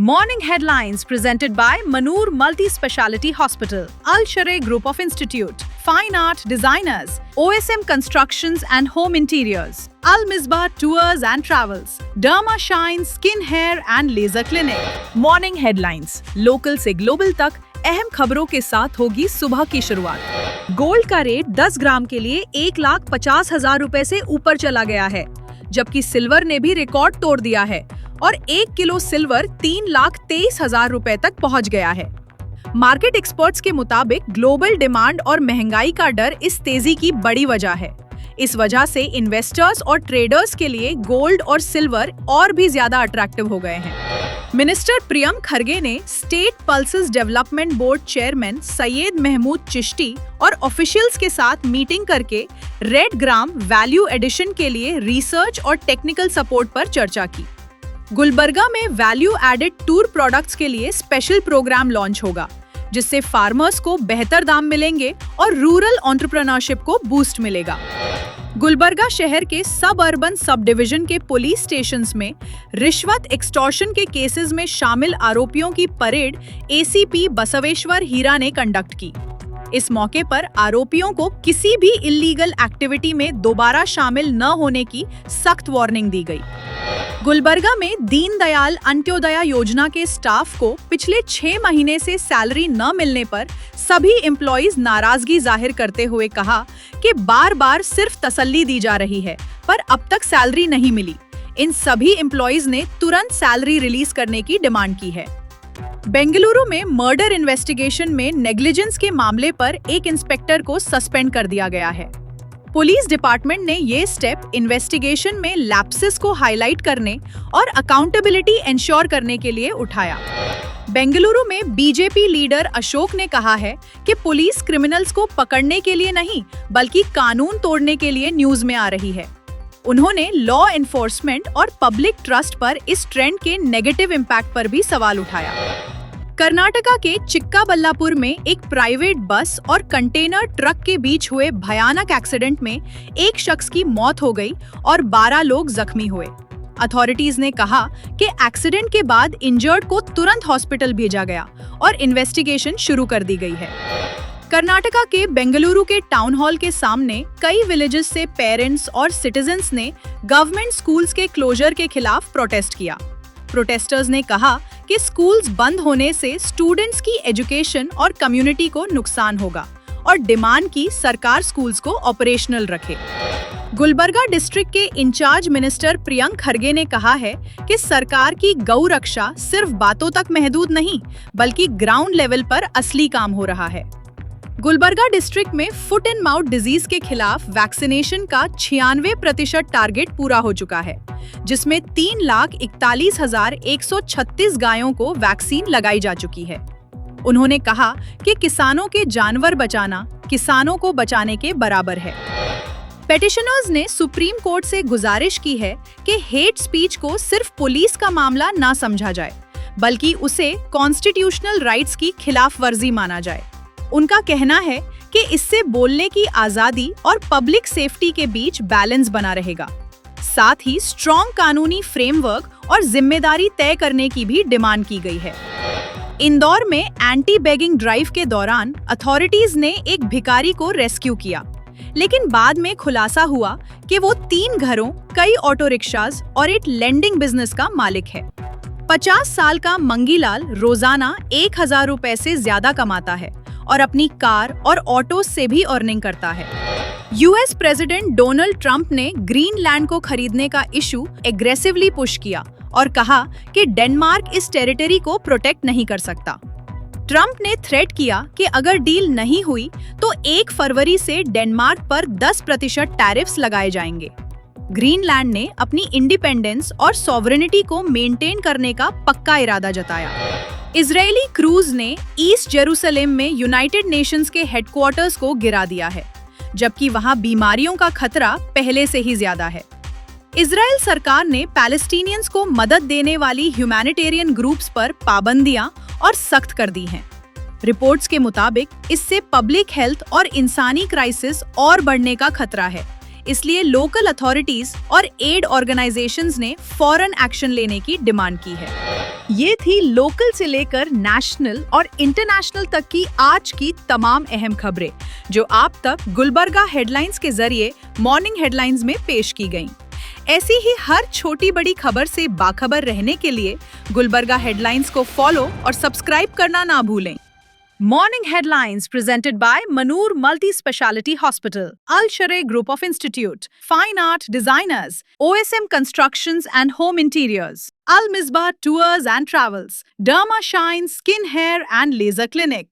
Morning headlines presented by Manur Multi-Speciality Hospital, Al-Sharai Group of Institute, Fine Art Designers, OSM Constructions and Home Interiors, Al-Misbah Tours and Travels, Derma Shine Skin Hair and Laser Clinic. Morning headlines, local से global तक अहम खबरों के साथ होगी सुबह की शुरुआत। गोल्ड का रेट 10 ग्राम के लिए 1,50,000 रुपए से ऊपर चला गया है, जबकि सिल्वर ने भी रिकॉर्ड तोड़ दिया है और 1 किलो सिल्वर 3,23,000 रुपए तक पहुंच गया है। मार्केट एक्सपर्ट्स के मुताबिक ग्लोबल डिमांड और महंगाई का डर इस तेजी की बड़ी वजह है। इस वजह से इन्वेस्टर्स और ट्रेडर्स के लिए गोल्ड और सिल्वर और भी ज्यादा अट्रैक्टिव हो गए हैं। मिनिस्टर प्रियम खरगे ने state pulses development board chairman Syed Mahmood Chishti और ऑफिशियल्स के साथ मीटिंग करके रेड ग्राम वैल्यू एडिशन के लिए रिसर्च और टेक्निकल सपोर्ट पर चर्चा की। गुलबर्गा में वैल्यू एडेड टूर प्रोडक्ट्स के लिए स्पेशल प्रोग्राम लॉन्च होगा, जिससे फार्मर्स को बेहतर दाम मिलेंगे और रूरल एंटरप्रेन्योरशिप को बूस्ट मिलेगा। गुलबर्गा शहर के सब अर्बन सब डिवीजन के पुलिस स्टेशंस में रिश्वत एक्सटॉर्शन के केसेस में शामिल आरोपियों की परेड एसीपी बसवेश्वर हीरा ने कंडक्ट की। इस मौके पर आरोपियों को किसी भी इल्लीगल एक्टिविटी में दोबारा शामिल न होने की सख्त वार्निंग दी गई। गुलबर्गा में दीनदयाल अंत्योदया योजना के स्टाफ को पिछले 6 महीने से सैलरी न मिलने पर सभी एम्प्लॉइज नाराजगी जाहिर करते हुए कहा कि बार-बार सिर्फ तसल्ली दी जा रही है, पर अब तक सैलरी नहीं मिली। इन सभी एम्प्लॉइज ने तुरंत सैलरी रिलीज करने की डिमांड की है। बेंगलुरु में मर्डर इन्वेस्टिगेशन में नेग्लिजेंस के मामले पर एक इंस्पेक्टर को सस्पेंड कर दिया गया है। पुलिस डिपार्टमेंट ने ये स्टेप इन्वेस्टिगेशन में लैप्सेस को हाईलाइट करने और अकाउंटेबिलिटी इंश्योर करने के लिए उठाया। बेंगलुरु में बीजेपी लीडर अशोक ने कहा है कि पुलिस क्रिमिनल्स को पकड़ने के लिए नहीं, बल्कि कानून तोड़ने के लिए न्यूज में आ रही है। उन्होंने लॉ एनफोर्समेंट और पब्लिक ट्रस्ट पर इस ट्रेंड के नेगेटिव इम्पैक्ट पर भी सवाल उठाया। कर्नाटका के चिक्काबल्लापुर में एक प्राइवेट बस और कंटेनर ट्रक के बीच हुए भयानक एक्सीडेंट में एक शख्स की मौत हो गई और 12 लोग जख्मी हुए। अथॉरिटीज ने कहा कि एक्सीडेंट के बाद इंजर्ड को तुरंत हॉस्पिटल भेजा गया और इन्वेस्टिगेशन शुरू कर दी गई है। कर्नाटका के बेंगलुरु के टाउन हॉल के सामने कई विलेजेस से पेरेंट्स और सिटीजन्स ने गवर्नमेंट स्कूल्स के क्लोजर के खिलाफ प्रोटेस्ट किया। प्रोटेस्टर्स ने कहा कि स्कूल्स बंद होने से स्टूडेंट्स की एजुकेशन और कम्युनिटी को नुकसान होगा और डिमांड की सरकार स्कूल्स को ऑपरेशनल रखे। गुलबर्गा डिस्ट्रिक्ट के इंचार्ज मिनिस्टर प्रियंक खरगे ने कहा है कि सरकार की गौ रक्षा सिर्फ बातों तक महदूद नहीं, बल्कि ग्राउंड लेवल पर असली काम हो रहा है। गुलबर्गा डिस्ट्रिक्ट में फुट एंड माउथ डिजीज के खिलाफ वैक्सीनेशन का 96% टारगेट पूरा हो चुका है, जिसमें 3,41,136 गायों को वैक्सीन लगाई जा चुकी है। उन्होंने कहा कि किसानों के जानवर बचाना किसानों को बचाने के बराबर है। पेटिशनर्स ने सुप्रीम कोर्ट से गुजारिश की है कि हेट स्पीच को सिर्फ पुलिस का मामला ना समझा जाए, बल्कि उसे कॉन्स्टिट्यूशनल राइट्स की खिलाफ वर्जी माना जाए। उनका कहना है कि इससे बोलने की आजादी और पब्लिक सेफ्टी के बीच बैलेंस बना रहेगा। साथ ही स्ट्रॉन्ग कानूनी फ्रेमवर्क और जिम्मेदारी तय करने की भी डिमांड की गई है। इंदौर में एंटी बेगिंग ड्राइव के दौरान अथॉरिटीज ने एक भिखारी को रेस्क्यू किया, लेकिन बाद में खुलासा हुआ कि वो 3 घरों, कई ऑटो रिक्शाज और एक लेंडिंग बिजनेस का मालिक है। 50 साल का मंगीलाल रोजाना 1,000 रुपए से ज्यादा कमाता है और अपनी कार और ऑटो से भी अर्निंग करता है। यूएस प्रेसिडेंट डोनाल्ड ट्रंप ने ग्रीनलैंड को खरीदने का इशू एग्रेसिवली पुश किया और कहा कि डेनमार्क इस टेरिटरी को प्रोटेक्ट नहीं कर सकता। ट्रंप ने थ्रेट किया कि अगर डील नहीं हुई तो 1 फरवरी से डेनमार्क पर 10% टैरिफ्स लगाए जाएंगे। ग्रीनलैंड ने अपनी इंडिपेंडेंस और सॉवरेनिटी को मेंटेन करने का पक्का इरादा जताया। इजरायली क्रूज ने ईस्ट जेरूसलम में यूनाइटेड नेशंस के हेडक्वार्टर्स को गिरा दिया है, जबकि वहां बीमारियों का खतरा पहले से ही ज्यादा है। इजराइल सरकार ने पैलेस्टीनियंस को मदद देने वाली ह्यूमैनिटेरियन ग्रुप्स पर पाबंदियां और सख्त कर दी हैं। रिपोर्ट्स के मुताबिक इससे पब्लिक हेल्थ और इंसानी क्राइसिस और बढ़ने का खतरा है, इसलिए लोकल अथॉरिटीज और एड ऑर्गेनाइजेशंस ने फौरन एक्शन लेने की डिमांड की है। ये थी लोकल से लेकर नेशनल और इंटरनेशनल तक की आज की तमाम अहम खबरें जो आप तक गुलबर्गा हेडलाइंस के जरिए मॉर्निंग हेडलाइंस में पेश की गईं। ऐसी ही हर छोटी बड़ी खबर से बाखबर रहने के लिए गुलबर्गा हेडलाइंस को फॉलो और सब्सक्राइब करना ना भूलें। Morning Headlines presented by Manur Multi-Speciality Hospital, Al Sharay Group of Institute, Fine Art Designers, OSM Constructions and Home Interiors, Al Misbah Tours and Travels, Derma Shine Skin Hair and Laser Clinic.